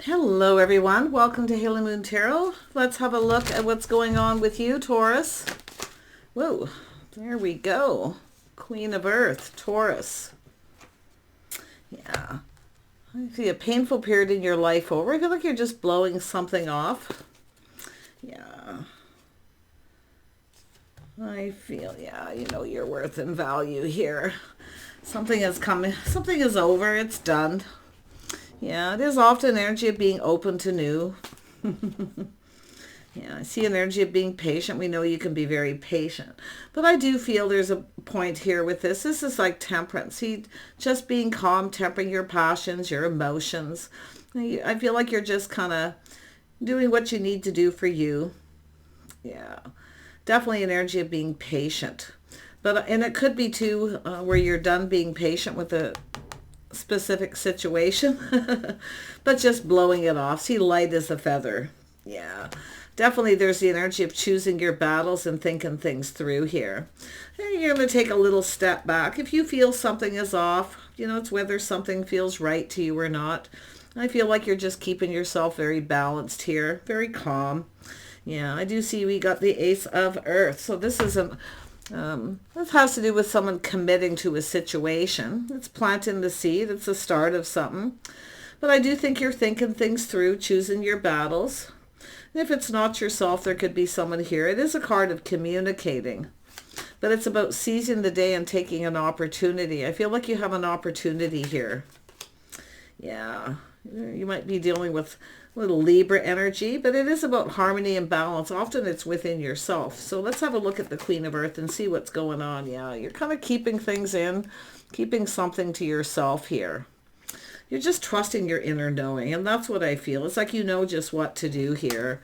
Hello everyone, welcome to Haley Moon Tarot. Let's have a look at what's going on with you, Taurus. Whoa, there we go. Queen of Earth, Taurus. Yeah, I see a painful period in your life over. I feel like you're just blowing something off. Yeah. I feel, yeah, you know your worth and value here. Something is coming, something is over, it's done. Yeah, it is often energy of being open to new. Yeah, I see an energy of being patient. We know you can be very patient. But I do feel there's a point here with this. This is like temperance. See, just being calm, tempering your passions, your emotions. I feel like you're just kind of doing what you need to do for you. Yeah, definitely an energy of being patient. And it could be too where you're done being patient with a specific situation, but just blowing it off. See, light as a feather. Yeah, definitely there's the energy of choosing your battles and thinking things through here. And you're going to take a little step back. If you feel something is off, you know, it's whether something feels right to you or not. I feel like you're just keeping yourself very balanced here, very calm. Yeah, I do see we got the Ace of Earth. So this is this has to do with someone committing to a situation. It's planting the seed. It's the start of something. But I do think you're thinking things through, choosing your battles. And if it's not yourself, there could be someone here. It is a card of communicating. But it's about seizing the day and taking an opportunity. I feel like you have an opportunity here. Yeah. You might be dealing with a little Libra energy, but it is about harmony and balance. Often it's within yourself. So let's have a look at the Queen of Earth and see what's going on. Yeah, you're kind of keeping things in, keeping something to yourself here. You're just trusting your inner knowing, and that's what I feel. It's like you know just what to do here.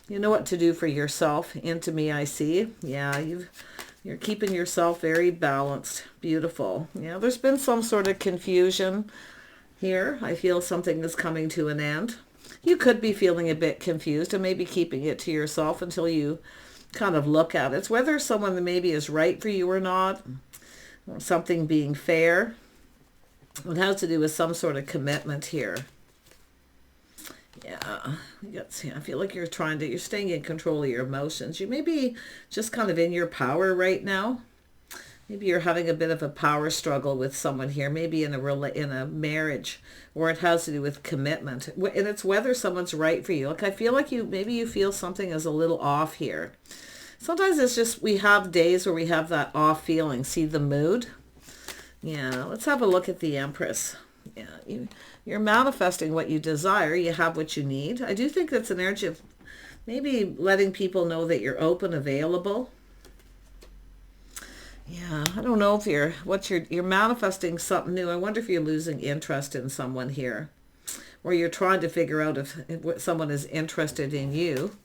You know what to do for yourself. Into me, I see. Yeah, you're keeping yourself very balanced. Beautiful. Yeah, there's been some sort of confusion here. I feel something is coming to an end. You could be feeling a bit confused and maybe keeping it to yourself until you kind of look at it. It's whether someone maybe is right for you or not, or something being fair. It has to do with some sort of commitment here. Yeah, I feel like you're staying in control of your emotions. You may be just kind of in your power right now. Maybe you're having a bit of a power struggle with someone here, maybe in a marriage, or it has to do with commitment. And it's whether someone's right for you. Like I feel like maybe you feel something is a little off here. Sometimes it's just we have days where we have that off feeling. See the mood? Yeah, let's have a look at the Empress. Yeah, you're manifesting what you desire. You have what you need. I do think that's an energy of maybe letting people know that you're open, available. Yeah, I don't know if you're manifesting something new. I wonder if you're losing interest in someone here, or you're trying to figure out if someone is interested in you.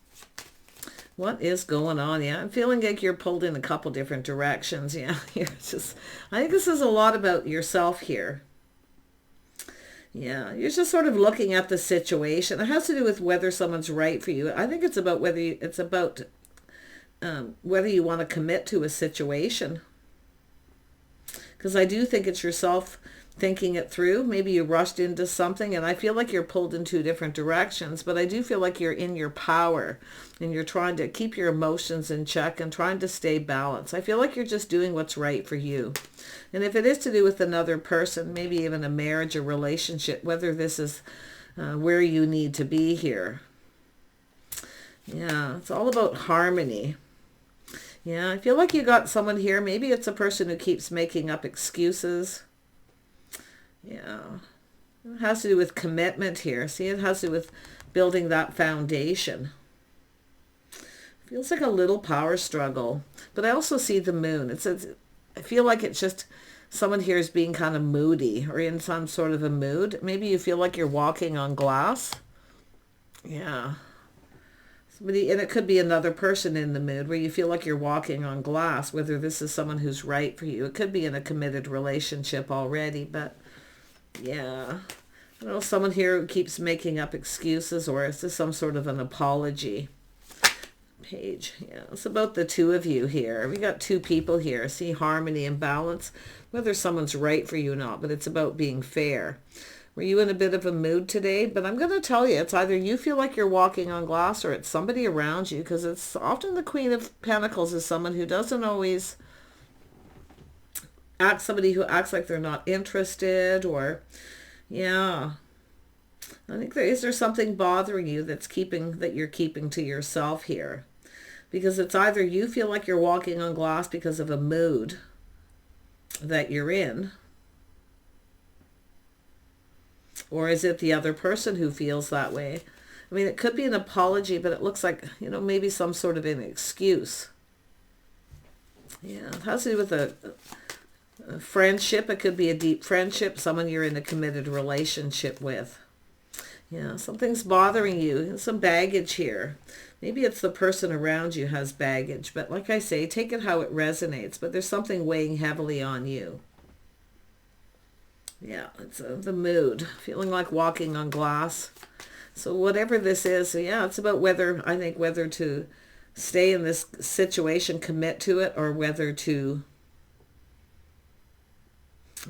What is going on? Yeah, I'm feeling like you're pulled in a couple different directions. Yeah, I think this is a lot about yourself here. Yeah, you're just sort of looking at the situation. It has to do with whether someone's right for you. I think it's about whether you want to commit to a situation. Because I do think it's yourself thinking it through. Maybe you rushed into something, and I feel like you're pulled in two different directions, but I do feel like you're in your power, and you're trying to keep your emotions in check and trying to stay balanced. I feel like you're just doing what's right for you. And if it is to do with another person, maybe even a marriage or relationship, whether this is where you need to be here. Yeah, it's all about harmony. Yeah, I feel like you got someone here. Maybe it's a person who keeps making up excuses. Yeah. It has to do with commitment here. See, it has to do with building that foundation. Feels like a little power struggle. But I also see the moon. I feel like it's just someone here is being kind of moody or in some sort of a mood. Maybe you feel like you're walking on glass. Yeah. And it could be another person in the mood where you feel like you're walking on glass, whether this is someone who's right for you. It could be in a committed relationship already, but yeah. I don't know, someone here who keeps making up excuses, or is this some sort of an apology? Page. Yeah, it's about the two of you here. We got two people here. See harmony and balance, whether someone's right for you or not, but it's about being fair. Were you in a bit of a mood today? But I'm going to tell you, it's either you feel like you're walking on glass or it's somebody around you, because it's often the Queen of Pentacles is someone who doesn't always act, somebody who acts like they're not interested, or, yeah. I think there's something bothering you that you're keeping to yourself here. Because it's either you feel like you're walking on glass because of a mood that you're in, or is it the other person who feels that way? I mean, it could be an apology, but it looks like, maybe some sort of an excuse. Yeah, it has to do with a friendship. It could be a deep friendship, someone you're in a committed relationship with. Yeah, something's bothering you. Some baggage here. Maybe it's the person around you has baggage. But like I say, take it how it resonates. But there's something weighing heavily on you. Yeah, it's the mood. Feeling like walking on glass. So whatever this is, yeah, it's about whether to stay in this situation, commit to it, or whether to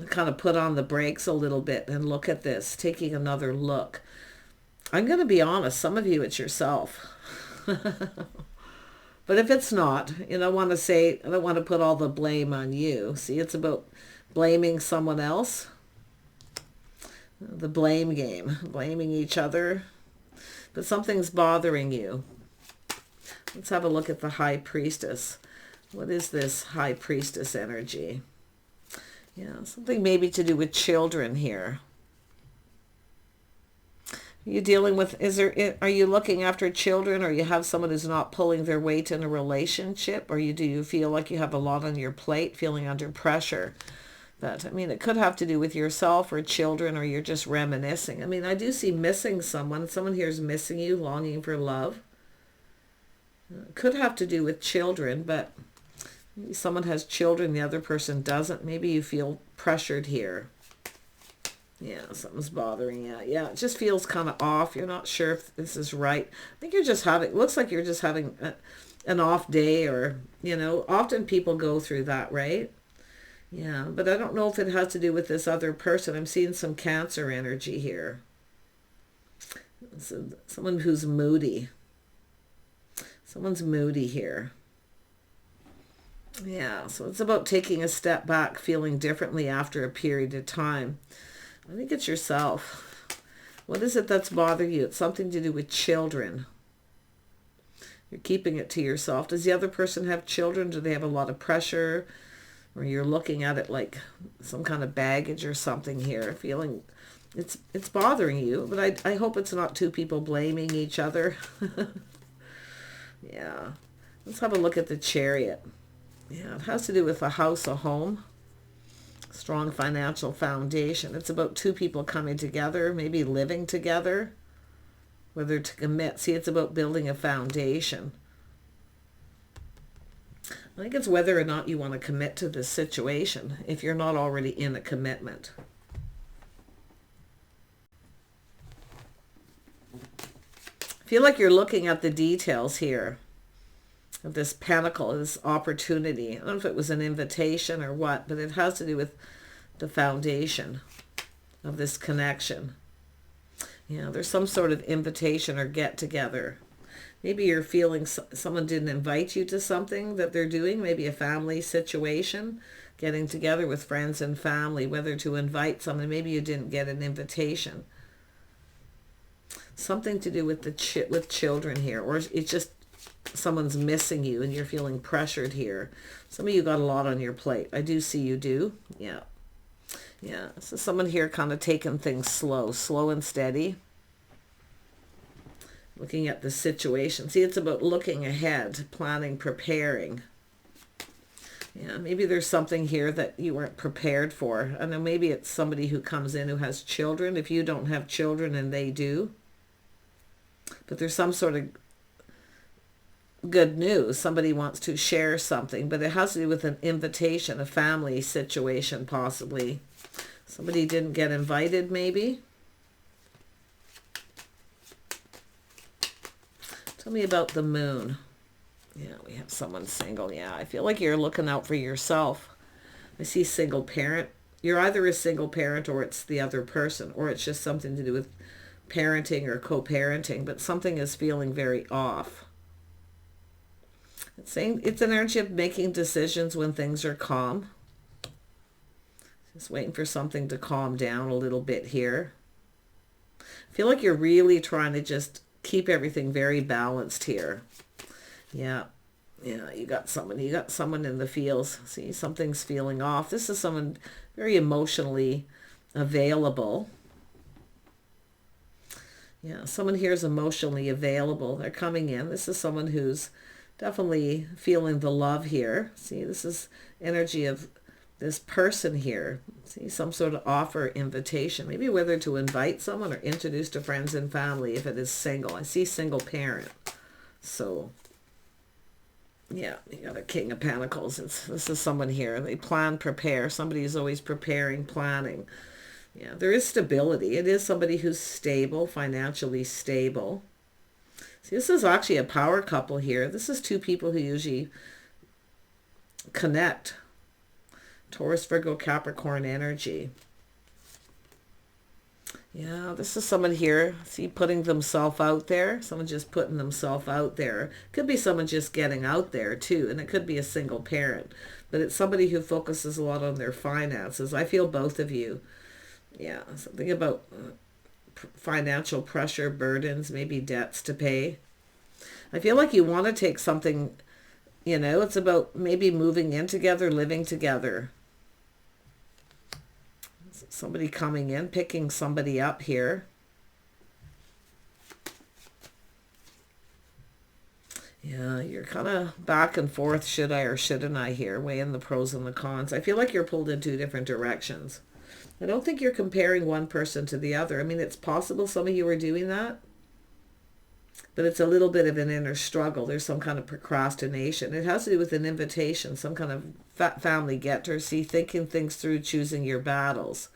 kind of put on the brakes a little bit and look at this, taking another look. I'm going to be honest, some of you, it's yourself. But if it's not, I don't want to put all the blame on you. See, it's about blaming someone else. The blame game, blaming each other. But something's bothering you. Let's have a look at the High Priestess. What is this High Priestess energy? Yeah, something maybe to do with children here. Are you dealing with, are you looking after children, or you have someone who's not pulling their weight in a relationship, or do you feel like you have a lot on your plate, feeling under pressure? But, I mean, it could have to do with yourself or children, or you're just reminiscing. I mean, I do see missing someone. Someone here is missing you, longing for love. It could have to do with children, but maybe someone has children, the other person doesn't. Maybe you feel pressured here. Yeah, something's bothering you. Yeah, it just feels kind of off. You're not sure if this is right. I think looks like you're just having an off day, or, often people go through that, right? Yeah, but I don't know if it has to do with this other person. I'm seeing some Cancer energy here. So someone who's moody. Someone's moody here. Yeah, so it's about taking a step back, feeling differently after a period of time. I think it's yourself. What is it that's bothering you? It's something to do with children. You're keeping it to yourself. Does the other person have children? Do they have a lot of pressure? Or you're looking at it like some kind of baggage or something here, feeling it's bothering you. But I hope it's not two people blaming each other. Yeah. Let's have a look at the Chariot. Yeah, it has to do with a house, a home. Strong financial foundation. It's about two people coming together, maybe living together, whether to commit. See, it's about building a foundation. I think it's whether or not you want to commit to this situation if you're not already in a commitment. I feel like you're looking at the details here of this pentacle, this opportunity. I don't know if it was an invitation or what, but it has to do with the foundation of this connection. Yeah, there's some sort of invitation or get together. Maybe you're feeling someone didn't invite you to something that they're doing, maybe a family situation, getting together with friends and family, whether to invite someone. Maybe you didn't get an invitation. Something to do with with children here, or it's just someone's missing you and you're feeling pressured here. Some of you got a lot on your plate. I do see you do. Yeah. Yeah. So someone here kind of taking things slow and steady. Looking at the situation. See, it's about looking ahead, planning, preparing. Yeah, maybe there's something here that you weren't prepared for. I know maybe it's somebody who comes in who has children. If you don't have children and they do. But there's some sort of good news. Somebody wants to share something, but it has to do with an invitation, a family situation possibly. Somebody didn't get invited maybe. Tell me about the moon. Yeah, we have someone single. Yeah, I feel like you're looking out for yourself. I see single parent you're either a single parent or it's the other person, or it's just something to do with parenting or co-parenting, but something is feeling very off. It's saying it's an energy of making decisions when things are calm. Just waiting for something to calm down a little bit here. I feel like you're really trying to just keep everything very balanced here. Yeah. Yeah, you got someone in the feels. See, something's feeling off. This is someone very emotionally available. Yeah, someone here is emotionally available. They're coming in. This is someone who's definitely feeling the love here. See, this is energy of this person here. See, some sort of offer, invitation, maybe whether to invite someone or introduce to friends and family if it is single. I see single parent. So, yeah, you got a King of Pentacles. This is someone here. They plan, prepare. Somebody is always preparing, planning. Yeah, there is stability. It is somebody who's stable, financially stable. See, this is actually a power couple here. This is two people who usually connect. Taurus, Virgo, Capricorn energy. Yeah, this is someone here, see, putting themselves out there. Someone just putting themselves out there. Could be someone just getting out there too, and it could be a single parent. But it's somebody who focuses a lot on their finances. I feel both of you. Yeah, something about financial pressure, burdens, maybe debts to pay. I feel like you want to take something, you know, it's about maybe moving in together, living together. Somebody coming in, picking somebody up here. Yeah, you're kind of back and forth, should I or shouldn't I here, weighing the pros and the cons. I feel like you're pulled in two different directions. I don't think you're comparing one person to the other. I mean, it's possible some of you are doing that, but it's a little bit of an inner struggle. There's some kind of procrastination. It has to do with an invitation, some kind of family get-together. See, thinking things through, choosing your battles.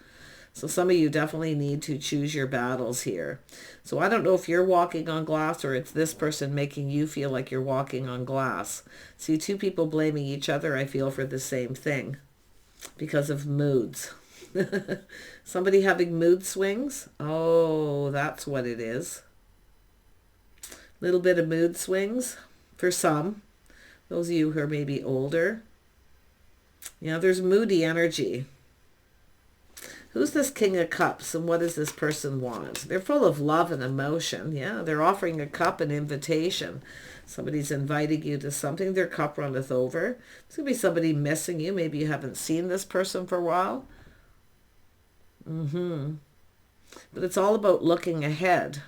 So some of you definitely need to choose your battles here. So I don't know if you're walking on glass or it's this person making you feel like you're walking on glass. See, two people blaming each other, I feel, for the same thing because of moods. Somebody having mood swings? Oh, that's what it is. Little bit of mood swings for some. Those of you who are maybe older. Yeah, there's moody energy. Who's this King of Cups and what does this person want? They're full of love and emotion. Yeah, they're offering a cup, an invitation. Somebody's inviting you to something. Their cup runneth over. It's going to be somebody missing you. Maybe you haven't seen this person for a while. But it's all about looking ahead.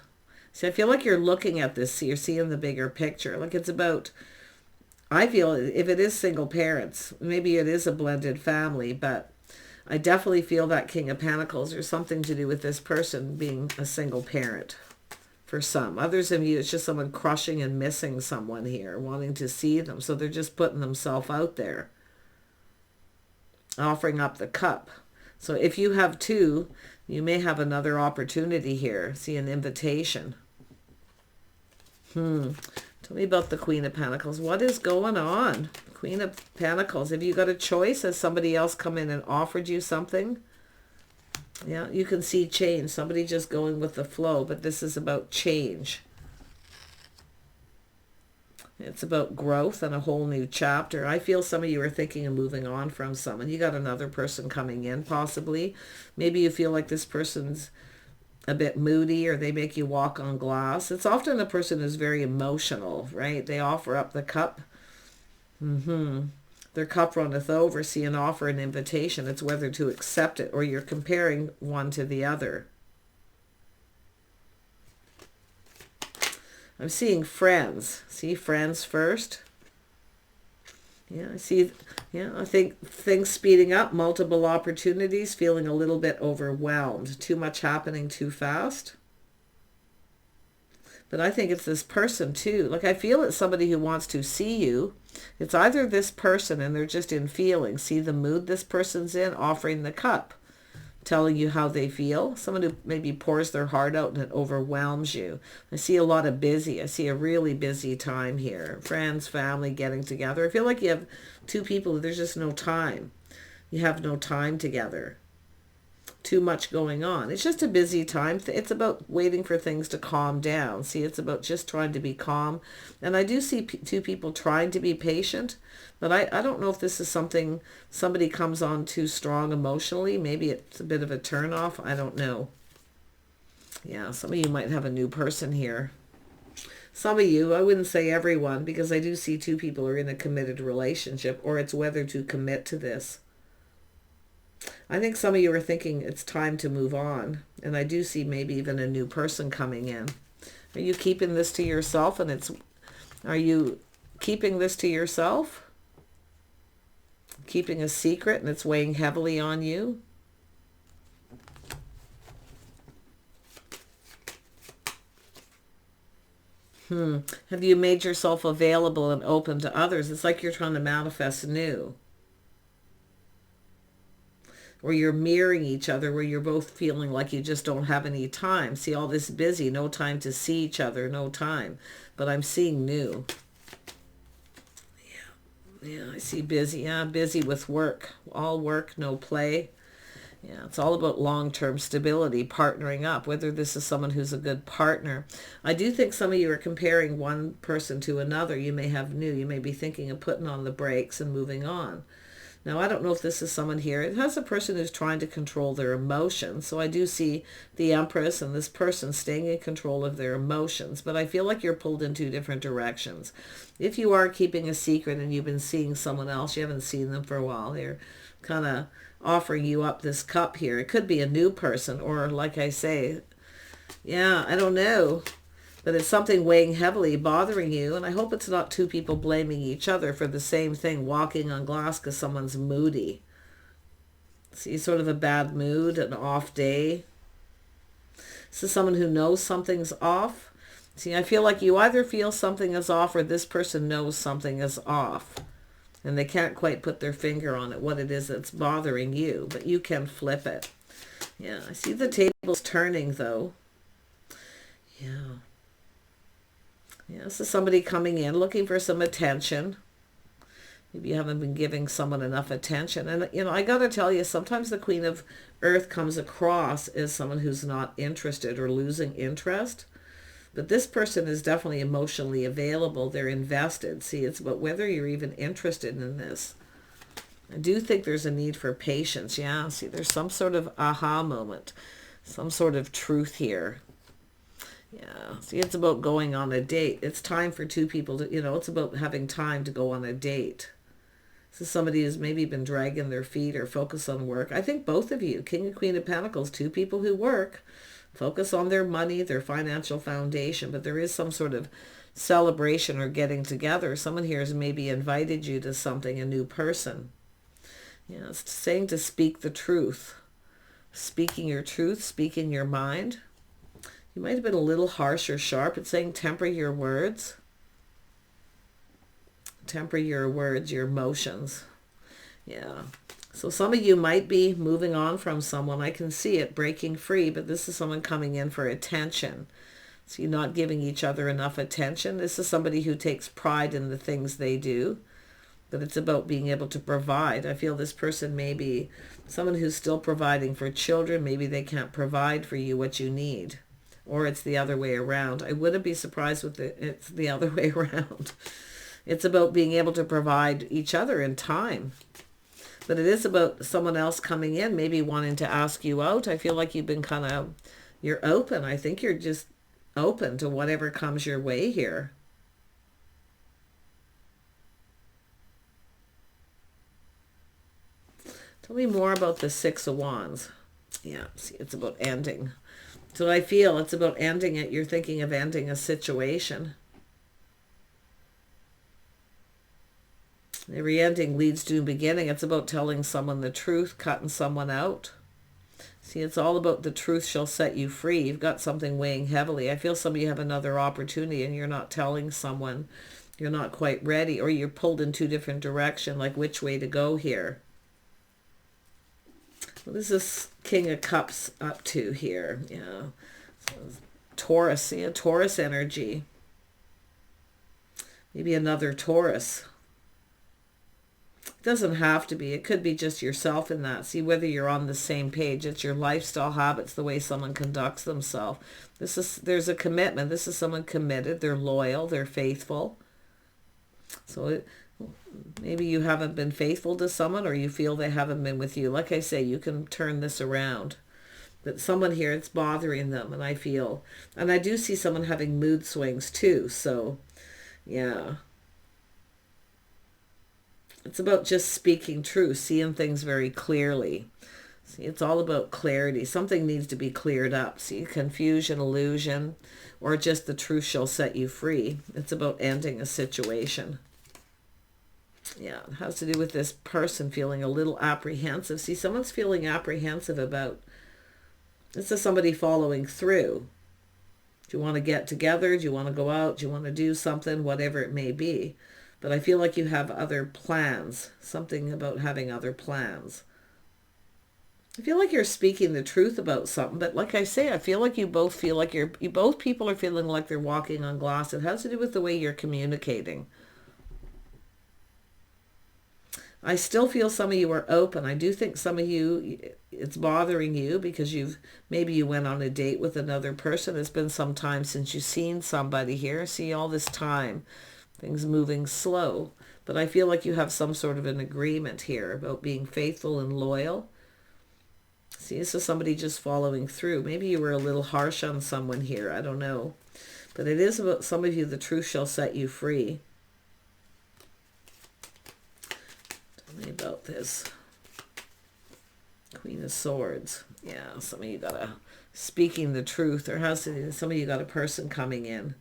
See, I feel like you're looking at this. You're seeing the bigger picture. Like it's about, I feel if it is single parents, maybe it is a blended family, but I definitely feel that King of Pentacles, there's something to do with this person being a single parent for some. Others of you, it's just someone crushing and missing someone here, wanting to see them. So they're just putting themselves out there, offering up the cup. So if you have two, you may have another opportunity here. See, an invitation. Tell me about the Queen of Pentacles. What is going on? Queen of Pentacles. Have you got a choice? Has somebody else come in and offered you something? Yeah, you can see change. Somebody just going with the flow, but this is about change. It's about growth and a whole new chapter. I feel some of you are thinking of moving on from someone. You got another person coming in, possibly. Maybe you feel like this person's a bit moody or they make you walk on glass. It's often a person who's very emotional, right? They offer up the cup. Their cup runneth over. See, an offer, an invitation. It's whether to accept it or you're comparing one to the other. I'm seeing friends. See, friends first. Yeah, I see. Yeah, I think things speeding up, multiple opportunities, feeling a little bit overwhelmed. Too much happening too fast. But I think it's this person too. Like I feel it's somebody who wants to see you. It's either this person and they're just in feeling. See the mood this person's in, offering the cup, telling you how they feel. Someone who maybe pours their heart out and it overwhelms you. I see a lot of busy. I see a really busy time here. Friends, family getting together. I feel like you have two people, there's just no time. You have no time together. too much going on. It's just a busy time. It's about waiting for things to calm down. See, it's about just trying to be calm. And I do see two people trying to be patient, but I don't know if this is something somebody comes on too strong emotionally. Maybe it's a bit of a turn off. I don't know. Yeah, some of you might have a new person here. Some of you, I wouldn't say everyone, because I do see two people are in a committed relationship, or it's whether to commit to this. I think some of you are thinking it's time to move on, and I do see maybe even a new person coming in. Are you keeping this to yourself, and are you keeping this to yourself? Keeping a secret, and it's weighing heavily on you? Have you made yourself available and open to others? It's like you're trying to manifest new. Or you're mirroring each other, where you're both feeling like you just don't have any time. See, all this busy, no time to see each other, no time. But I'm seeing new. Yeah, I see busy. Yeah, busy with work. All work, no play. Yeah, it's all about long-term stability, partnering up, whether this is someone who's a good partner. I do think some of you are comparing one person to another. You may have new. You may be thinking of putting on the brakes and moving on. Now, I don't know if this is someone here. It has a person who's trying to control their emotions. So I do see the Empress and this person staying in control of their emotions. But I feel like you're pulled in two different directions. If you are keeping a secret and you've been seeing someone else, you haven't seen them for a while, they're kind of offering you up this cup here. It could be a new person, or like I say, yeah, I don't know. But it's something weighing heavily, bothering you. And I hope it's not two people blaming each other for the same thing, walking on glass because someone's moody. See, sort of a bad mood, an off day. This is someone who knows something's off. See, I feel like you either feel something is off, or this person knows something is off. And they can't quite put their finger on it, what it is that's bothering you. But you can flip it. Yeah, I see the tables turning, though. Yeah. Yeah, this is somebody coming in looking for some attention. Maybe you haven't been giving someone enough attention. And, you know, I got to tell you, sometimes the Queen of Earth comes across as someone who's not interested or losing interest. But this person is definitely emotionally available. They're invested. See, it's about whether you're even interested in this. I do think there's a need for patience. Yeah, see, there's some sort of aha moment. Some sort of truth here. Yeah, see, it's about going on a date. It's time for two people to, you know, it's about having time to go on a date. This is somebody who's maybe been dragging their feet or focused on work. I think both of you, King and Queen of Pentacles, two people who work, focus on their money, their financial foundation, but there is some sort of celebration or getting together. Someone here has maybe invited you to something, a new person. Yeah, it's saying to speak the truth. Speaking your truth, speaking your mind. You might have been a little harsh or sharp. It's saying temper your words. Temper your words, your emotions. Yeah. So some of you might be moving on from someone. I can see it, breaking free, but this is someone coming in for attention. So you're not giving each other enough attention. This is somebody who takes pride in the things they do, but it's about being able to provide. I feel this person may be someone who's still providing for children. Maybe they can't provide for you what you need, or it's the other way around. I wouldn't be surprised with it's the other way around. It's about being able to provide each other in time. But it is about someone else coming in, maybe wanting to ask you out. I feel like you've been you're open. I think you're just open to whatever comes your way here. Tell me more about the Six of Wands. Yeah, see, it's about ending. So I feel it's about ending it. You're thinking of ending a situation. Every ending leads to a beginning. It's about telling someone the truth, cutting someone out. See, it's all about the truth shall set you free. You've got something weighing heavily. I feel some of you have another opportunity and you're not telling someone. You're not quite ready, or you're pulled in two different directions, like which way to go here. What is this King of Cups up to here? Yeah, so Taurus. See, a Taurus energy. Maybe another Taurus. It doesn't have to be. It could be just yourself in that. See whether you're on the same page. It's your lifestyle habits, the way someone conducts themselves. There's a commitment. This is someone committed. They're loyal. They're faithful. So maybe you haven't been faithful to someone, or you feel they haven't been with you. Like I say, you can turn this around. But someone here, it's bothering them, and I do see someone having mood swings too. So, yeah. It's about just speaking truth, seeing things very clearly. See, it's all about clarity. Something needs to be cleared up. See, confusion, illusion, or just the truth shall set you free. It's about ending a situation. Yeah, it has to do with this person feeling a little apprehensive. See, someone's feeling apprehensive about, this is somebody following through. Do you want to get together? Do you want to go out? Do you want to do something? Whatever it may be. But I feel like you have other plans. Something about having other plans. I feel like you're speaking the truth about something. But like I say, I feel like you both feel like both people are feeling like they're walking on glass. It has to do with the way you're communicating. I still feel some of you are open. I do think some of you, it's bothering you because maybe you went on a date with another person. It's been some time since you've seen somebody here. See, all this time, things moving slow. But I feel like you have some sort of an agreement here about being faithful and loyal. See, this is somebody just following through. Maybe you were a little harsh on someone here. I don't know. But it is about some of you, the truth shall set you free. About this Queen of Swords. Yeah, some of you got speaking the truth. Some of you got a person coming in.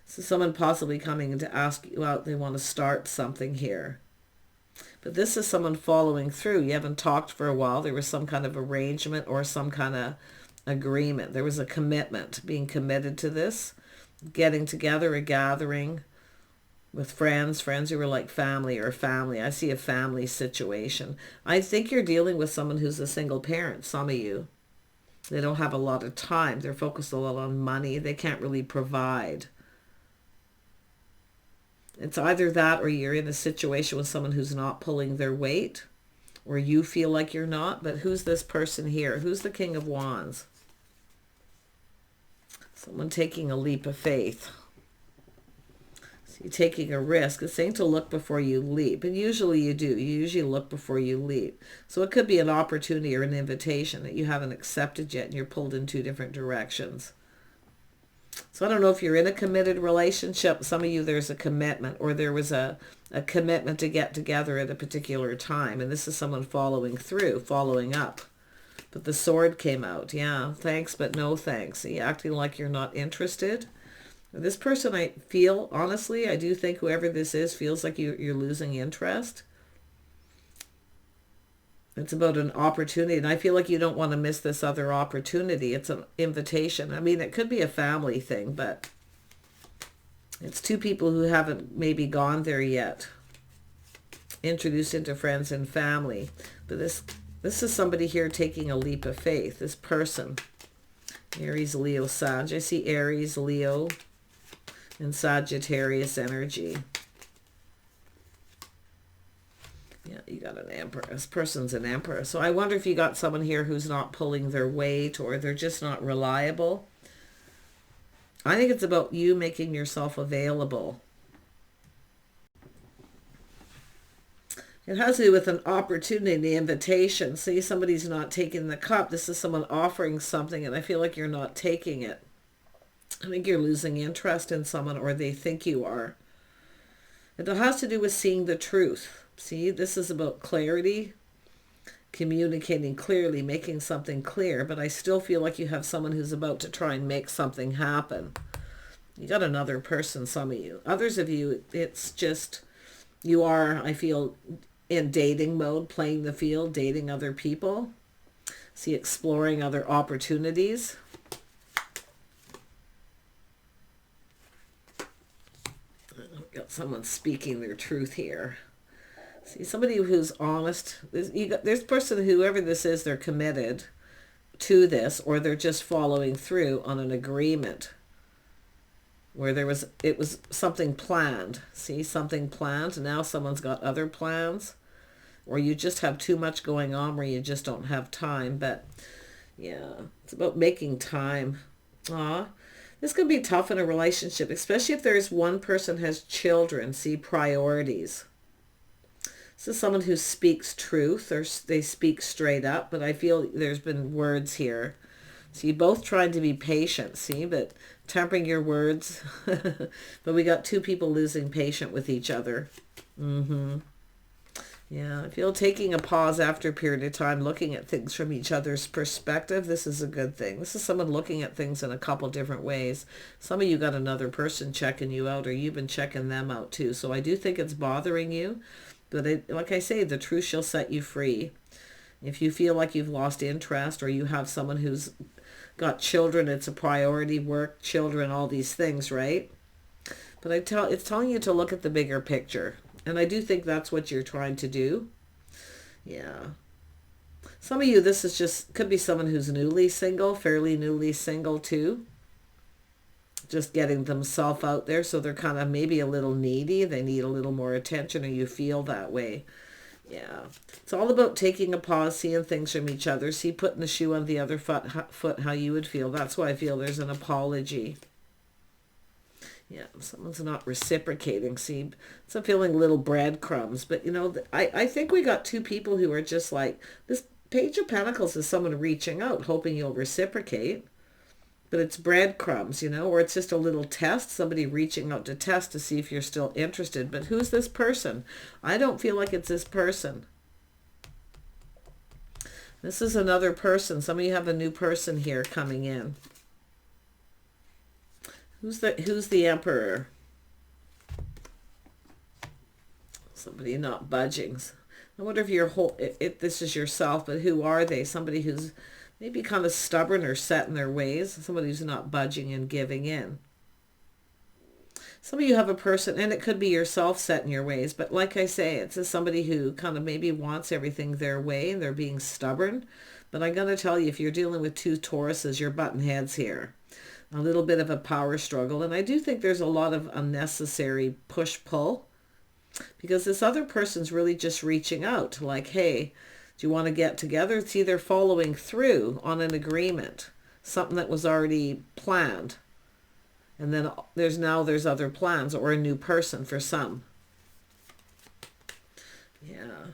So someone possibly coming in to ask you out. They want to start something here. But this is someone following through. You haven't talked for a while. There was some kind of arrangement or some kind of agreement. There was a commitment, being committed to this, getting together, a gathering with friends who were like family or family. I see a family situation. I think you're dealing with someone who's a single parent, some of you. They don't have a lot of time. They're focused a lot on money. They can't really provide. It's either that or you're in a situation with someone who's not pulling their weight, or you feel like you're not. But who's this person here? Who's the King of Wands? Someone taking a leap of faith. You're taking a risk. It's saying to look before you leap. And usually you do. You usually look before you leap. So it could be an opportunity or an invitation that you haven't accepted yet and you're pulled in two different directions. So I don't know if you're in a committed relationship. Some of you, there's a commitment, or there was a commitment to get together at a particular time. And this is someone following through, following up. But the sword came out. Yeah, thanks, but no thanks. Are you acting like you're not interested? This person, I feel, honestly, I do think whoever this is feels like you're losing interest. It's about an opportunity, and I feel like you don't want to miss this other opportunity. It's an invitation. I mean, it could be a family thing, but it's two people who haven't maybe gone there yet. Introduced into friends and family. But this is somebody here taking a leap of faith. This person, Aries, Leo, Sag. I see Aries, Leo, and Sagittarius energy. Yeah, you got an Emperor. This person's an Emperor. So I wonder if you got someone here who's not pulling their weight, or they're just not reliable. I think it's about you making yourself available. It has to do with an opportunity, the invitation. See, somebody's not taking the cup. This is someone offering something, and I feel like you're not taking it. I think you're losing interest in someone, or they think you are. It has to do with seeing the truth. See, this is about clarity, communicating clearly, making something clear. But I still feel like you have someone who's about to try and make something happen. You got another person, some of you. Others of you, it's just, you are, I feel, in dating mode, playing the field, dating other people. See, exploring other opportunities. Got someone speaking their truth here. See, somebody who's honest. This person, whoever this is, they're committed to this, or they're just following through on an agreement. where it was something planned. See, something planned. Now someone's got other plans. Or you just have too much going on where you just don't have time. But yeah, it's about making time. This could be tough in a relationship, especially if there's one person has children. See, priorities. This is someone who speaks truth, or they speak straight up, but I feel there's been words here. So you both trying to be patient, see, but tempering your words. But we got two people losing patience with each other. Yeah, I feel taking a pause after a period of time, looking at things from each other's perspective. This is a good thing. This is someone looking at things in a couple different ways. Some of you got another person checking you out, or you've been checking them out too. So I do think it's bothering you. But like I say, the truth shall set you free. If you feel like you've lost interest, or you have someone who's got children, it's a priority, work, children, all these things, right? But it's telling you to look at the bigger picture. And I do think that's what you're trying to do. Yeah. Some of you, this is just, could be someone who's newly single, fairly newly single too. Just getting themselves out there. So they're kind of maybe a little needy. They need a little more attention, or you feel that way. Yeah. It's all about taking a pause, seeing things from each other. See, putting the shoe on the other foot, how you would feel. That's why I feel there's an apology. Yeah, someone's not reciprocating. See, so I'm feeling little breadcrumbs. But, you know, I think we got two people who are just like, this Page of Pentacles is someone reaching out, hoping you'll reciprocate. But it's breadcrumbs, you know, or it's just a little test, somebody reaching out to test to see if you're still interested. But who's this person? I don't feel like it's this person. This is another person. Some of you have a new person here coming in. Who's the Emperor? Somebody not budging. I wonder if if this is yourself, but who are they? Somebody who's maybe kind of stubborn or set in their ways. Somebody who's not budging and giving in. Some of you have a person, and it could be yourself set in your ways, but like I say, it's just somebody who kind of maybe wants everything their way and they're being stubborn. But I'm going to tell you, if you're dealing with two Tauruses, you're butting heads here. A little bit of a power struggle. And I do think there's a lot of unnecessary push-pull, because this other person's really just reaching out like, hey, do you want to get together? It's either following through on an agreement, something that was already planned, and then there's other plans, or a new person for some. Yeah.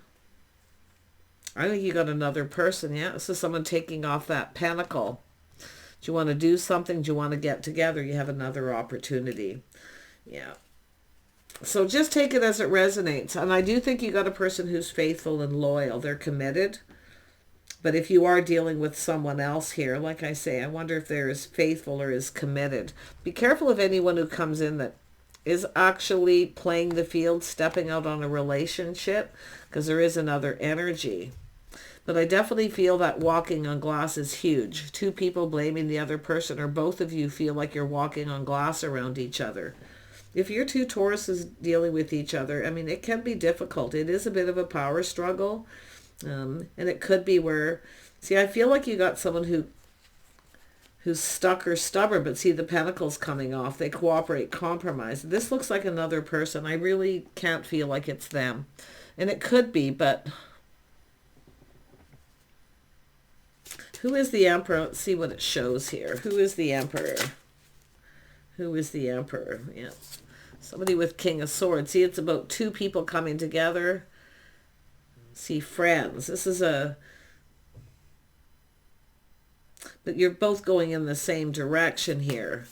I think you got another person. Yeah, this is someone taking off that pentacle. Do you want to do something? Do you want to get together? You have another opportunity. Yeah. So just take it as it resonates. And I do think you got a person who's faithful and loyal. They're committed. But if you are dealing with someone else here, like I say, I wonder if they're as faithful or as committed. Be careful of anyone who comes in that is actually playing the field, stepping out on a relationship, because there is another energy. But I definitely feel that walking on glass is huge. Two people blaming the other person, or both of you feel like you're walking on glass around each other. If you're two Tauruses dealing with each other, I mean, it can be difficult. It is a bit of a power struggle. And it could be where, see, I feel like you got someone who's stuck or stubborn, but see the pentacles coming off. They cooperate, compromise. This looks like another person. I really can't feel like it's them. And it could be, but who is the Emperor? Let's see what it shows here. Who is the Emperor? Who is the Emperor? Yeah. Somebody with King of Swords. See, it's about two people coming together. See, friends. This is but you're both going in the same direction here.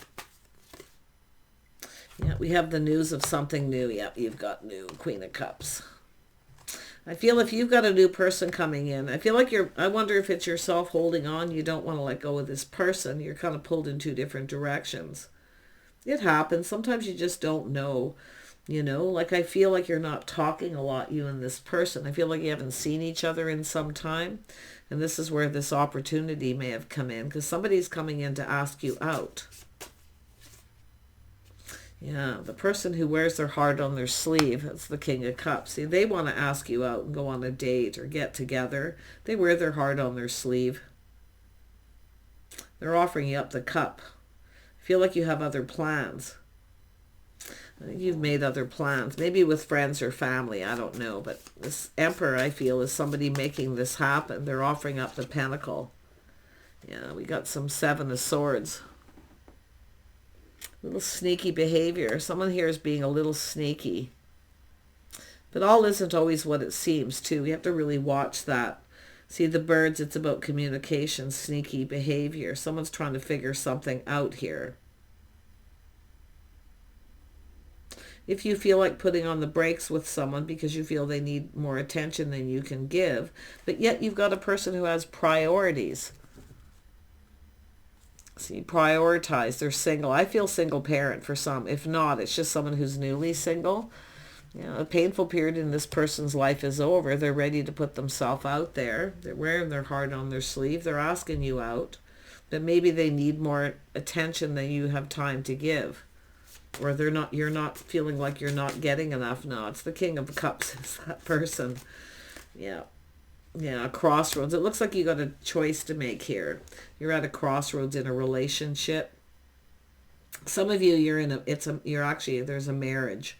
Yeah, we have the news of something new. Yep, you've got new Queen of Cups. I feel if you've got a new person coming in, I feel like I wonder if it's yourself holding on. You don't want to let go of this person. You're kind of pulled in two different directions. It happens. Sometimes you just don't know, you know, like I feel like you're not talking a lot, you and this person. I feel like you haven't seen each other in some time. And this is where this opportunity may have come in, because somebody's coming in to ask you out. Yeah, the person who wears their heart on their sleeve, that's the King of Cups. See, they want to ask you out and go on a date or get together. They wear their heart on their sleeve. They're offering you up the cup. I feel like you have other plans. You've made other plans, maybe with friends or family, I don't know. But this Emperor, I feel, is somebody making this happen. They're offering up the Pentacle. Yeah, we got some Seven of Swords. A little sneaky behavior. Someone here is being a little sneaky. But all isn't always what it seems, too. We have to really watch that. See, the birds, it's about communication, sneaky behavior. Someone's trying to figure something out here. If you feel like putting on the brakes with someone because you feel they need more attention than you can give, but yet you've got a person who has priorities. See, prioritize. They're single. I feel single parent for some. If not, it's just someone who's newly single. You know, a painful period in this person's life is over. They're ready to put themselves out there. They're wearing their heart on their sleeve. They're asking you out. But maybe they need more attention than you have time to give. Or you're not feeling like you're not getting enough. No, it's the King of Cups. It's that person. Yeah. Yeah, crossroads. It looks like you got a choice to make here. You're at a crossroads in a relationship. Some of you, there's a marriage.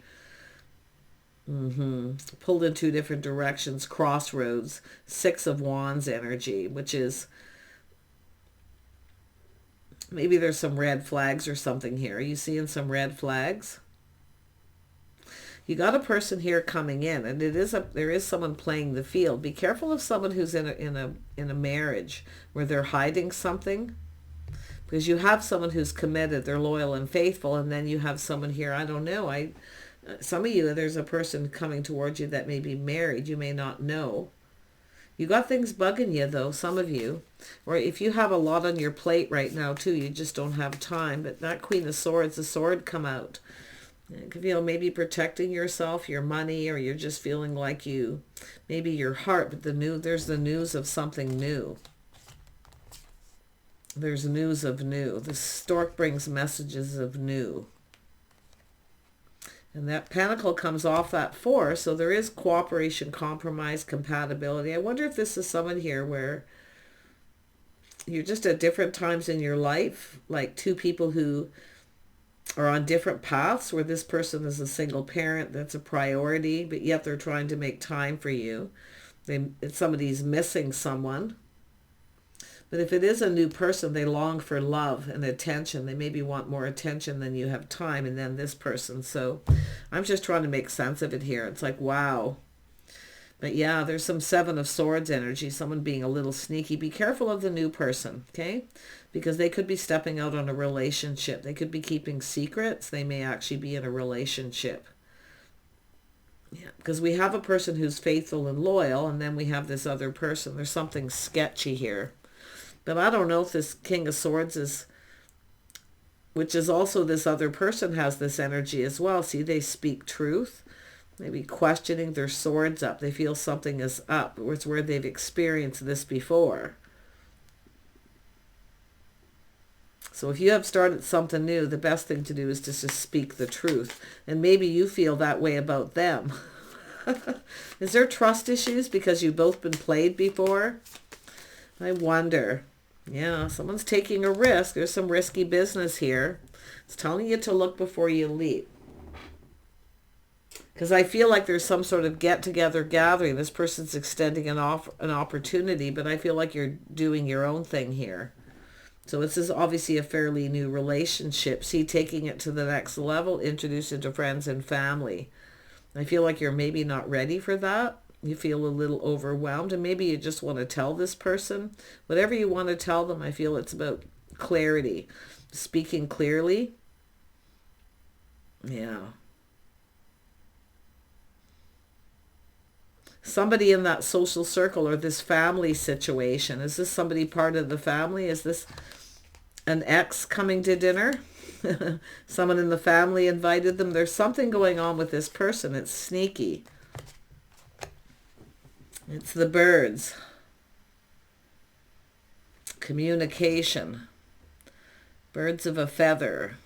Pulled in two different directions, crossroads. Six of Wands energy, which is, maybe there's some red flags or something here. Are you seeing some red flags? You got a person here coming in, and there is someone playing the field. Be careful of someone who's in a marriage where they're hiding something, because you have someone who's committed, they're loyal and faithful, and then you have someone here. I don't know. Some of you, there's a person coming towards you that may be married. You may not know. You got things bugging you, though, some of you. Or if you have a lot on your plate right now, too, you just don't have time. But that Queen of Swords, the sword come out. You could feel maybe protecting yourself, your money, or you're just feeling like maybe your heart, but there's the news of something new. There's news of new. The stork brings messages of new. And that pentacle comes off that 4, so there is cooperation, compromise, compatibility. I wonder if this is someone here where you're just at different times in your life, like two people who are on different paths, where this person is a single parent, that's a priority, but yet they're trying to make time for you. Somebody's missing someone. But if it is a new person, they long for love and attention. They maybe want more attention than you have time, and then this person. So I'm just trying to make sense of it here. It's like, wow. But yeah, there's some Seven of Swords energy, someone being a little sneaky. Be careful of the new person, okay? Because they could be stepping out on a relationship. They could be keeping secrets. They may actually be in a relationship. Yeah, because we have a person who's faithful and loyal, and then we have this other person. There's something sketchy here. But I don't know if this King of Swords which is also this other person, has this energy as well. See, they speak truth. Maybe questioning their swords up. They feel something is up. It's where they've experienced this before. So if you have started something new, the best thing to do is to just speak the truth. And maybe you feel that way about them. Is there trust issues because you've both been played before? I wonder. Yeah, someone's taking a risk. There's some risky business here. It's telling you to look before you leap. Because I feel like there's some sort of get-together gathering. This person's extending an opportunity, but I feel like you're doing your own thing here. So this is obviously a fairly new relationship. See, taking it to the next level, introduce it to friends and family. I feel like you're maybe not ready for that. You feel a little overwhelmed, and maybe you just want to tell this person. Whatever you want to tell them, I feel it's about clarity. Speaking clearly. Yeah. Somebody in that social circle or this family situation. Is this somebody part of the family? Is this an ex coming to dinner? Someone in the family invited them. There's something going on with this person. It's sneaky. It's the birds. Communication. Birds of a feather.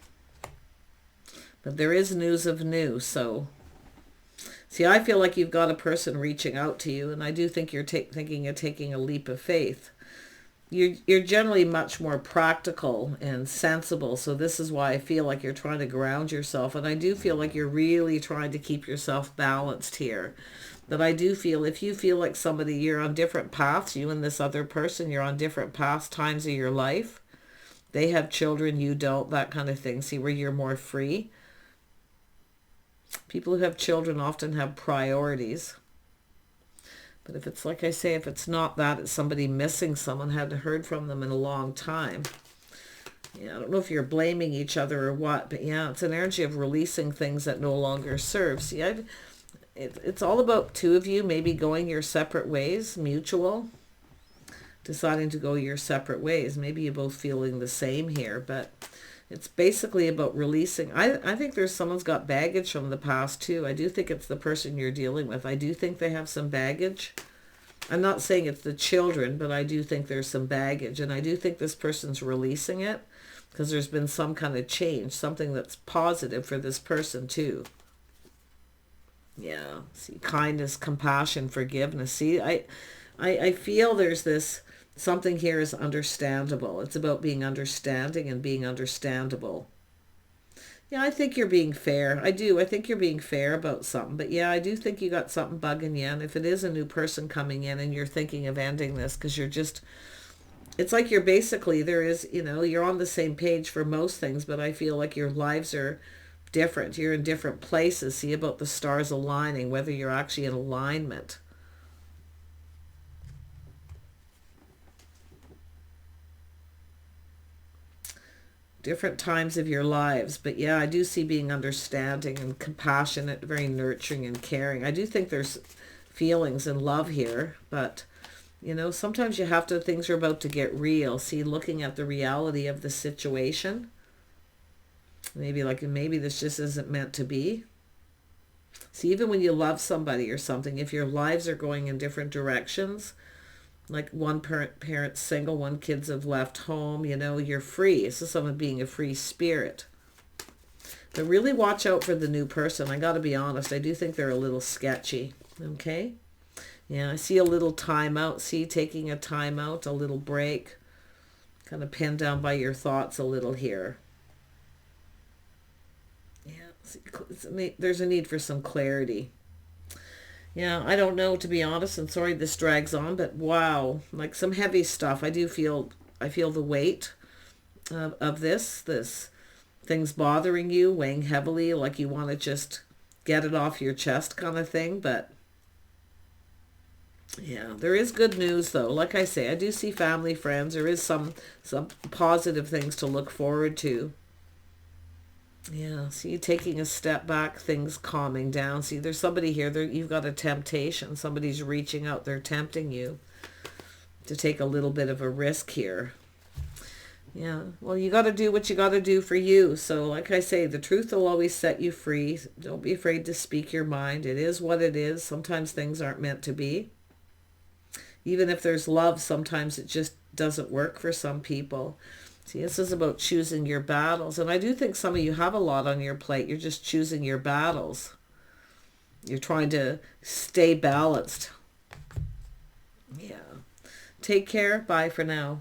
But there is news of new, so... See, I feel like you've got a person reaching out to you, and I do think you're thinking of taking a leap of faith. you're generally much more practical and sensible. So this is why I feel like you're trying to ground yourself. And I do feel like you're really trying to keep yourself balanced here. But I do feel if you feel like somebody, you're on different paths, you and this other person, you're on different paths, times of your life. They have children, you don't, that kind of thing. See where you're more free. People who have children often have priorities. But if it's like I say, if it's not that, it's somebody missing someone, hadn't heard from them in a long time. Yeah, I don't know if you're blaming each other or what, but yeah, it's an energy of releasing things that no longer serve. See, it's all about two of you maybe going your separate ways, mutual, deciding to go your separate ways. Maybe you're both feeling the same here, but it's basically about releasing. I think there's someone's got baggage from the past too. I do think it's the person you're dealing with. I do think they have some baggage. I'm not saying it's the children, but I do think there's some baggage. And I do think this person's releasing it because there's been some kind of change, something that's positive for this person too. Yeah, see, kindness, compassion, forgiveness. See, I feel there's this, something here is understandable. It's about being understanding and being understandable. Yeah, I think you're being fair. I do. I think you're being fair about something. But yeah, I do think you got something bugging you. And if it is a new person coming in and you're thinking of ending this because you're just, it's like you're basically, there is, you're on the same page for most things, but I feel like your lives are different. You're in different places. See about the stars aligning, whether you're actually in alignment. Different times of your lives. But yeah, I do see being understanding and compassionate, very nurturing and caring. I do think there's feelings and love here, but sometimes you have to, things are about to get real. See, looking at the reality of the situation. Maybe this just isn't meant to be. See, even when you love somebody or something, if your lives are going in different directions, like one parent's single, one kids have left home, you're free. This is someone being a free spirit. But really watch out for the new person. I got to be honest, I do think they're a little sketchy. Okay? Yeah, I see a little time out. See, taking a time out, a little break. Kind of pinned down by your thoughts a little here. Yeah, there's a need for some clarity. Yeah, I don't know, to be honest, and sorry this drags on, but wow, like some heavy stuff. I feel the weight of this things bothering you, weighing heavily, like you want to just get it off your chest kind of thing. But yeah, there is good news though. Like I say, I do see family, friends. There is some positive things to look forward to. Yeah, see, taking a step back, things calming down. See, there's somebody here, you've got a temptation. Somebody's reaching out, they're tempting you to take a little bit of a risk here. Yeah, well, you got to do what you got to do for you. So like I say, the truth will always set you free. Don't be afraid to speak your mind. It is what it is. Sometimes things aren't meant to be. Even if there's love, sometimes it just doesn't work for some people. See, this is about choosing your battles. And I do think some of you have a lot on your plate. You're just choosing your battles. You're trying to stay balanced. Yeah. Take care. Bye for now.